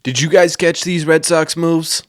Did you guys catch these Red Sox moves?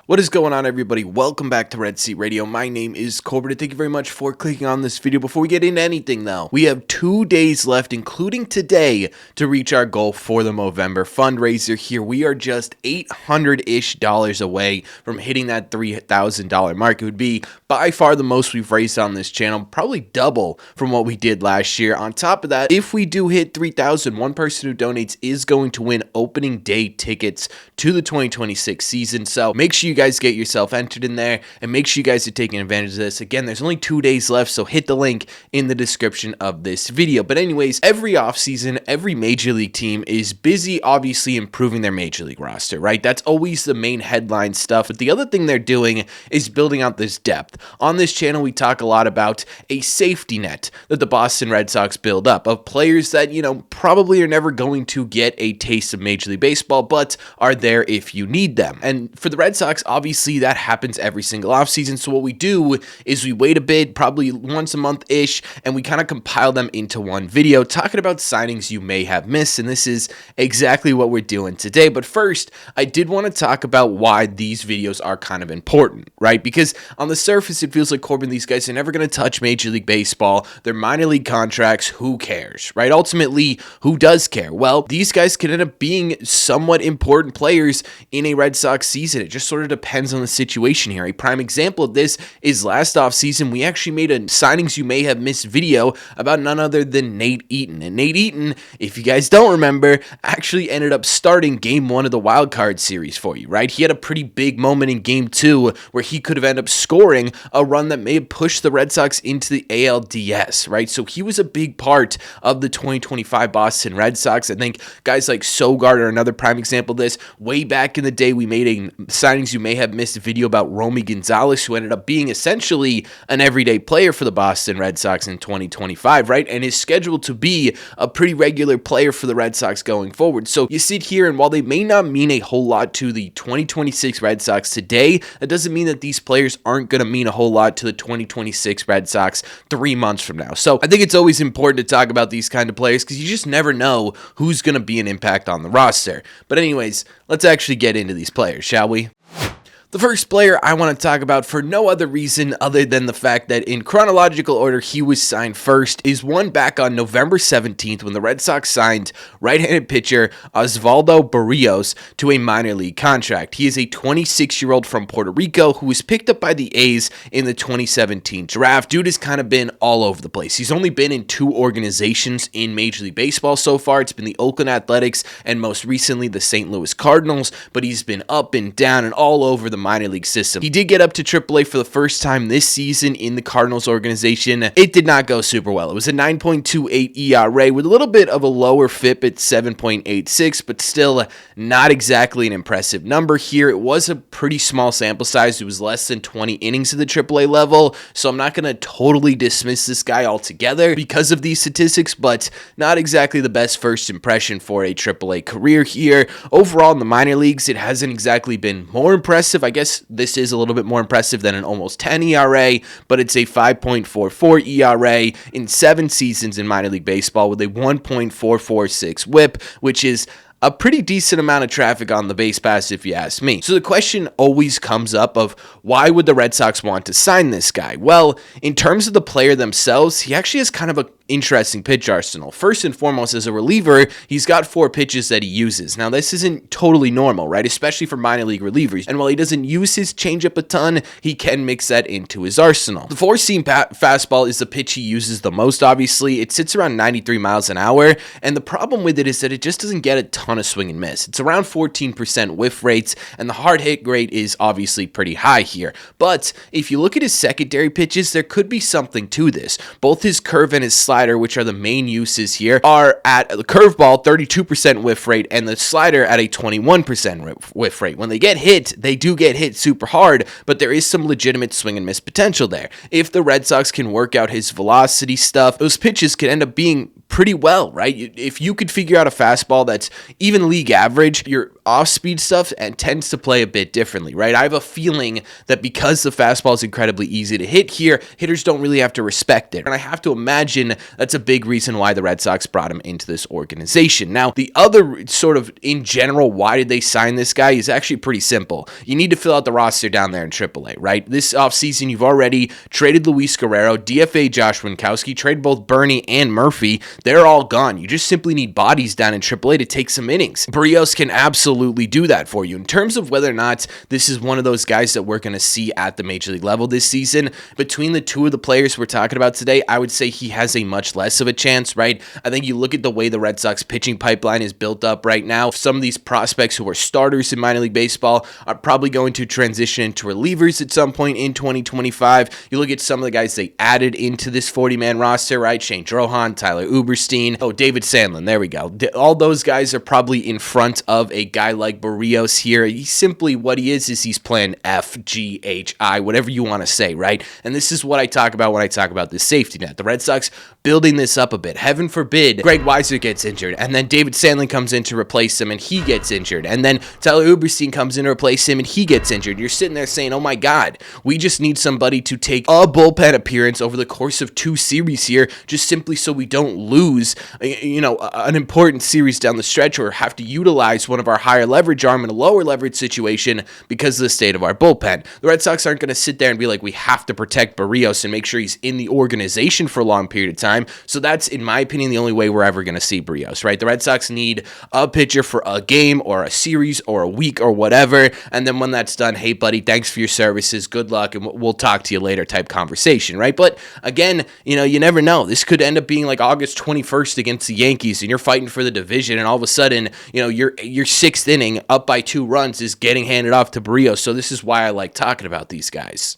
What is going on, everybody? Welcome back to Red Seat Radio. My name is Corbin, and thank you very much for clicking on this video. Before we get into anything, though, we have 2 days left, including today, to reach our goal for the Movember fundraiser here. We are just $800-ish away from hitting that $3,000 mark. It would be by far the most we've raised on this channel, probably double from what we did last year. On top of that, if we do hit 3,000, one person who donates is going to win opening day tickets to the 2026 season. So make sure you guys get yourself entered in there, and make sure you guys are taking advantage of this. Again, there's only 2 days left, so hit the link in the description of this video. But anyways, every offseason, every major league team is busy obviously improving their major league roster, right? That's always the main headline stuff. But the other thing they're doing is building out this depth. On this channel, we talk a lot about a safety net that the Boston Red Sox build up of players that, probably are never going to get a taste of Major League Baseball, but are there if you need them. And for the Red Sox, obviously that happens every single offseason. So what we do is we wait a bit, probably once a month-ish, and we kind of compile them into one video talking about signings you may have missed. And this is exactly what we're doing today. But first, I did want to talk about why these videos are kind of important, right? Because on the surface, it feels like, Corbin, these guys are never going to touch Major League Baseball. They're minor league contracts. Who cares, right? Ultimately, who does care? Well, these guys can end up being somewhat important players in a Red Sox season. It just sort of depends on the situation here. A prime example of this is last offseason, we actually made a signings you may have missed video about none other than Nate Eaton. And Nate Eaton, if you guys don't remember, actually ended up starting game 1 of the wild card series for you, right? He had a pretty big moment in game 2 where he could have ended up scoring a run that may have pushed the Red Sox into the ALDS, right? So he was a big part of the 2025 Boston Red Sox. I think guys like Sogard are another prime example of this. Way back in the day, we made a signings you may have missed video about Romy Gonzalez, who ended up being essentially an everyday player for the Boston Red Sox in 2025, right? And is scheduled to be a pretty regular player for the Red Sox going forward. So you sit here, and while they may not mean a whole lot to the 2026 Red Sox today, that doesn't mean that these players aren't going to mean a whole lot to the 2026 Red Sox 3 months from now. So I think it's always important to talk about these kind of players because you just never know who's going to be an impact on the roster. But anyways, let's actually get into these players, shall we? The first player I want to talk about, for no other reason other than the fact that in chronological order he was signed first, is one back on November 17th when the Red Sox signed right-handed pitcher Osvaldo Berrios to a minor league contract. He is a 26-year-old from Puerto Rico who was picked up by the A's in the 2017 draft. Dude has kind of been all over the place. He's only been in 2 organizations in Major League Baseball so far. It's been the Oakland Athletics and most recently the St. Louis Cardinals, but he's been up and down and all over the minor league system. He did get up to AAA for the first time this season in the Cardinals organization. It did not go super well. It was a 9.28 ERA with a little bit of a lower FIP at 7.86, but still not exactly an impressive number here. It was a pretty small sample size. It was less than 20 innings at the AAA level, so I'm not going to totally dismiss this guy altogether because of these statistics, but not exactly the best first impression for a AAA career here. Overall in the minor leagues, it hasn't exactly been more impressive. I guess this is a little bit more impressive than an almost 10 ERA, but it's a 5.44 ERA in 7 seasons in minor league baseball with a 1.446 whip, which is a pretty decent amount of traffic on the base pass, if you ask me. So the question always comes up of why would the Red Sox want to sign this guy? Well, in terms of the player themselves, he actually has kind of a interesting pitch arsenal. First and foremost, as a reliever, he's got 4 pitches that he uses. Now, this isn't totally normal, right? Especially for minor league relievers. And while he doesn't use his changeup a ton, he can mix that into his arsenal. The 4-seam fastball is the pitch he uses the most, obviously. It sits around 93 miles an hour, and the problem with it is that it just doesn't get a ton of swing and miss. It's around 14% whiff rates, and the hard hit rate is obviously pretty high here. But if you look at his secondary pitches, there could be something to this. Both his curve and his slider, which are the main uses here, are at the curveball 32% whiff rate and the slider at a 21% whiff rate. When they get hit, they do get hit super hard, but there is some legitimate swing and miss potential there. If the Red Sox can work out his velocity stuff, those pitches could end up being pretty well, right? If you could figure out a fastball that's even league average, you're off-speed stuff and tends to play a bit differently, right? I have a feeling that because the fastball is incredibly easy to hit here, hitters don't really have to respect it. And I have to imagine that's a big reason why the Red Sox brought him into this organization. Now, the other sort of in general, why did they sign this guy is actually pretty simple. You need to fill out the roster down there in AAA, right? This offseason, you've already traded Luis Guerrero, DFA Josh Winkowski, traded both Bernie and Murphy. They're all gone. You just simply need bodies down in AAA to take some innings. Berrios can absolutely do that for you. In terms of whether or not this is one of those guys that we're going to see at the major league level this season, between the two of the players we're talking about today, I would say he has a much less of a chance, right? I think you look at the way the Red Sox pitching pipeline is built up right now. Some of these prospects who are starters in minor league baseball are probably going to transition into relievers at some point in 2025. You look at some of the guys they added into this 40-man roster, right? Shane Drohan, Tyler Uberstein, David Sandlin, there we go. All those guys are probably in front of a guy like Berrios here. He's simply what he is he's playing FGHI, whatever you want to say, right? And this is what I talk about when I talk about this safety net. The Red Sox building this up a bit. Heaven forbid Greg Weiser gets injured, and then David Sandlin comes in to replace him, and he gets injured, and then Tyler Uberstein comes in to replace him, and he gets injured. You're sitting there saying, oh my God, we just need somebody to take a bullpen appearance over the course of 2 series here, just simply so we don't lose, an important series down the stretch or have to utilize one of our higher leverage arm in a lower leverage situation because of the state of our bullpen. The Red Sox aren't going to sit there and be like, we have to protect Berrios and make sure he's in the organization for a long period of time. So that's, in my opinion, the only way we're ever going to see Berrios, right? The Red Sox need a pitcher for a game or a series or a week or whatever. And then when that's done, hey, buddy, thanks for your services. Good luck. And we'll talk to you later type conversation, right? But again, you never know. This could end up being like August 21st against the Yankees and you're fighting for the division. And all of a sudden, your sixth inning up by 2 runs is getting handed off to Berrios. So this is why I like talking about these guys.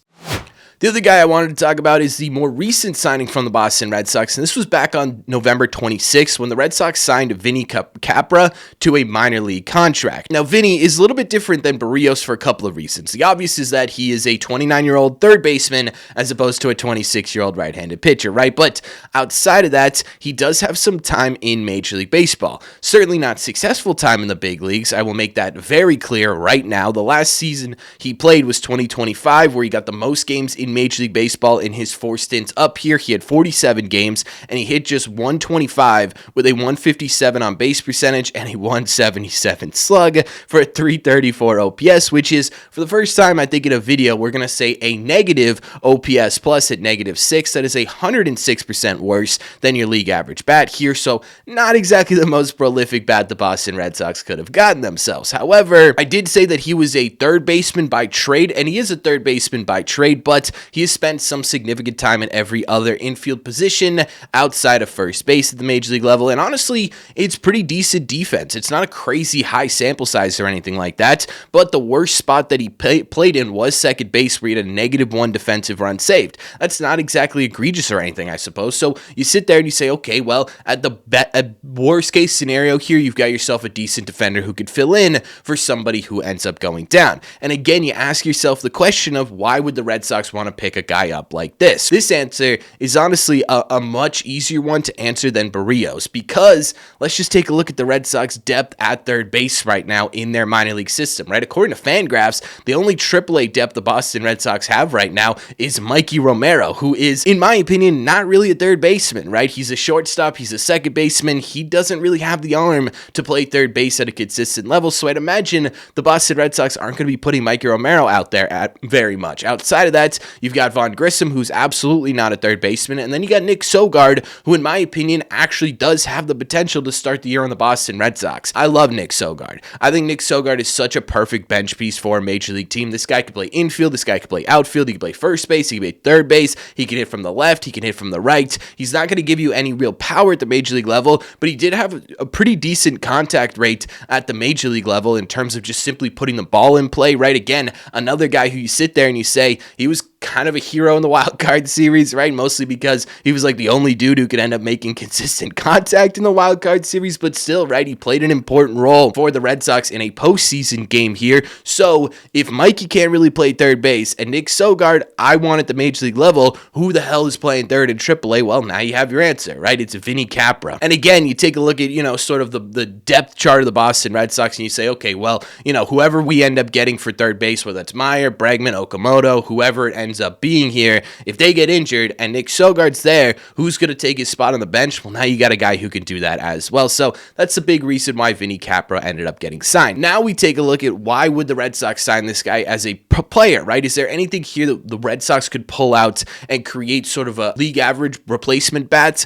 The other guy I wanted to talk about is the more recent signing from the Boston Red Sox, and this was back on November 26th when the Red Sox signed Vinny Capra to a minor league contract. Now, Vinny is a little bit different than Berrios for a couple of reasons. The obvious is that he is a 29-year-old third baseman as opposed to a 26-year-old right-handed pitcher, right? But outside of that, he does have some time in Major League Baseball. Certainly not successful time in the big leagues. I will make that very clear right now. The last season he played was 2025, where he got the most games in Major League Baseball in his 4 stints up here. He had 47 games, and he hit just 125 with a 157 on base percentage and a 177 slug for a 334 OPS, which is, for the first time, I think, in a video, we're going to say a negative OPS plus at -6. That is 106% worse than your league average bat here, so not exactly the most prolific bat the Boston Red Sox could have gotten themselves. However, I did say that he was a third baseman by trade, and he is a third baseman by trade, but he has spent some significant time in every other infield position outside of first base at the major league level, and honestly, it's pretty decent defense. It's not a crazy high sample size or anything like that, but the worst spot that he played in was second base, where he had a -1 defensive run saved. That's not exactly egregious or anything, I suppose. So you sit there and you say, okay, well, at worst case scenario here, you've got yourself a decent defender who could fill in for somebody who ends up going down. And again, you ask yourself the question of, why would the Red Sox want to pick a guy up like this? This answer is honestly a much easier one to answer than Berrios, because let's just take a look at the Red Sox depth at third base right now in their minor league system, right? According to Fangraphs, the only AAA depth the Boston Red Sox have right now is Mikey Romero, who is, in my opinion, not really a third baseman, right? He's a shortstop, he's a second baseman, he doesn't really have the arm to play third base at a consistent level, so I'd imagine the Boston Red Sox aren't going to be putting Mikey Romero out there at very much. Outside of that, you've got Vaughn Grissom, who's absolutely not a third baseman, and then you got Nick Sogard, who in my opinion actually does have the potential to start the year on the Boston Red Sox. I love Nick Sogard. I think Nick Sogard is such a perfect bench piece for a major league team. This guy could play infield, this guy could play outfield, he could play first base, he could play third base, he can hit from the left, he can hit from the right. He's not going to give you any real power at the major league level, but he did have a pretty decent contact rate at the major league level in terms of just simply putting the ball in play, right? Again, another guy who you sit there and you say, he was kind of a hero in the wild card series, right? Mostly because he was like the only dude who could end up making consistent contact in the wild card series, but still, right? He played an important role for the Red Sox in a postseason game here. So if Mikey can't really play third base and Nick Sogard, I want at the major league level, who the hell is playing third in AAA? Well, now you have your answer, right? It's Vinnie Capra. And again, you take a look at, sort of the depth chart of the Boston Red Sox and you say, okay, well, whoever we end up getting for third base, whether it's Meyer, Bregman, Okamoto, whoever it ends up being here, if they get injured and Nick Sogard's there, who's going to take his spot on the bench? Well, now you got a guy who can do that as well. So that's the big reason why Vinnie Capra ended up getting signed. Now we take a look at why would the Red Sox sign this guy as a player, right? Is there anything here that the Red Sox could pull out and create sort of a league average replacement bat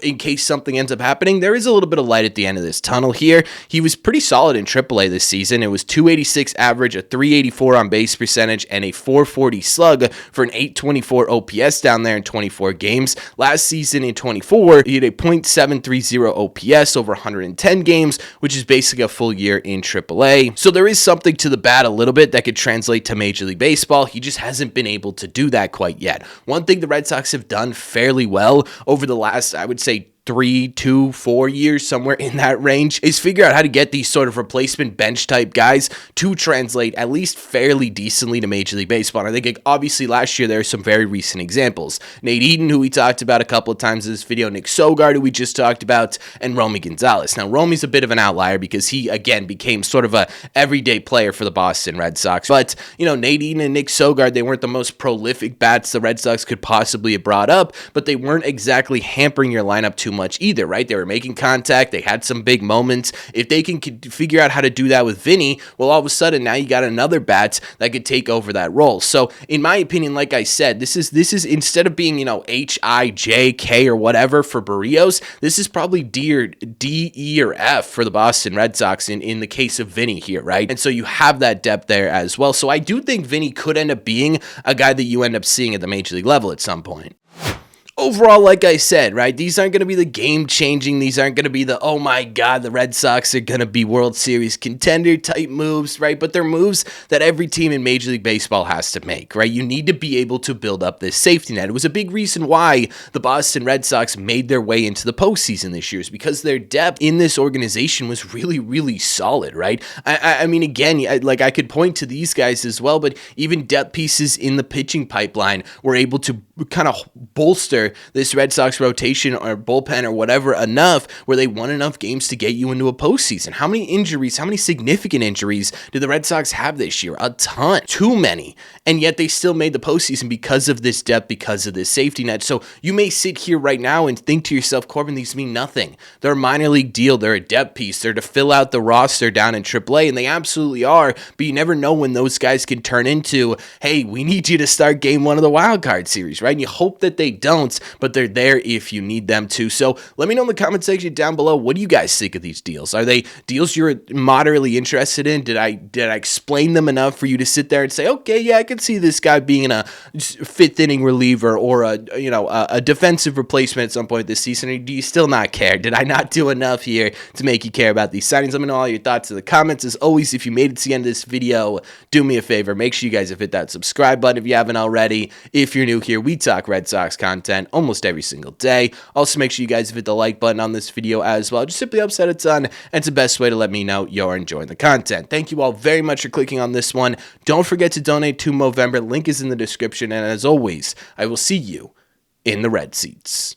in case something ends up happening? There is a little bit of light at the end of this tunnel here. He was pretty solid in AAA this season. It was 286 average, a 384 on base percentage, and a 440 slug for an 824 OPS down there in 24 games. Last season in 24, he had a .730 OPS over 110 games, which is basically a full year in AAA. So there is something to the bat a little bit that could translate to Major League Baseball. He just hasn't been able to do that quite yet. One thing the Red Sox have done fairly well over the last, I would say, 3, 2, 4 years, somewhere in that range, is figure out how to get these sort of replacement bench type guys to translate at least fairly decently to Major League Baseball. And I think obviously last year there are some very recent examples. Nate Eaton, who we talked about a couple of times in this video, Nick Sogard, who we just talked about, and Romy Gonzalez. Now, Romy's a bit of an outlier because he, again, became sort of a everyday player for the Boston Red Sox. But, Nate Eaton and Nick Sogard, they weren't the most prolific bats the Red Sox could possibly have brought up, but they weren't exactly hampering your lineup too much either, right? They were making contact. They had some big moments. If they can figure out how to do that with Vinnie, well, all of a sudden now you got another bat that could take over that role. So in my opinion, like I said, this is instead of being, H-I-J-K or whatever for Berrios, this is probably D, E, or F for the Boston Red Sox in the case of Vinnie here, right? And so you have that depth there as well. So I do think Vinnie could end up being a guy that you end up seeing at the Major League level at some point. Overall, like I said, right, these aren't going to be the game-changing, these aren't going to be the, oh my god, the Red Sox are going to be World Series contender type moves, right, but they're moves that every team in Major League Baseball has to make, right? You need to be able to build up this safety net. It was a big reason why the Boston Red Sox made their way into the postseason this year, is because their depth in this organization was really, really solid, right? I mean, again, I could point to these guys as well, but even depth pieces in the pitching pipeline were able to kind of bolster this Red Sox rotation or bullpen or whatever enough where they won enough games to get you into a postseason. How many injuries, how many significant injuries did the Red Sox have this year? A ton. Too many. And yet they still made the postseason because of this depth, because of this safety net. So you may sit here right now and think to yourself, Corbin, these mean nothing. They're a minor league deal. They're a depth piece. They're to fill out the roster down in AAA, and they absolutely are. But you never know when those guys can turn into, hey, we need you to start game one of the wild card series, right? And you hope that they don't, but they're there if you need them to. So let me know in the comment section down below, what do you guys think of these deals? Are they deals you're moderately interested in? Did I explain them enough for you to sit there and say, okay, yeah, I can see this guy being a fifth inning reliever or a defensive replacement at some point this season? Or do you still not care? Did I not do enough here to make you care about these signings? Let me know all your thoughts in the comments. As always, if you made it to the end of this video, do me a favor, make sure you guys have hit that subscribe button if you haven't already. If you're new here, we talk Red Sox content almost every single day. Also, make sure you guys hit the like button on this video as well. It just simply helps out a ton, and it's the best way to let me know you're enjoying the content. Thank you all very much for clicking on this one. Don't forget to donate to Movember. Link is in the description, and as always, I will see you in the red seats.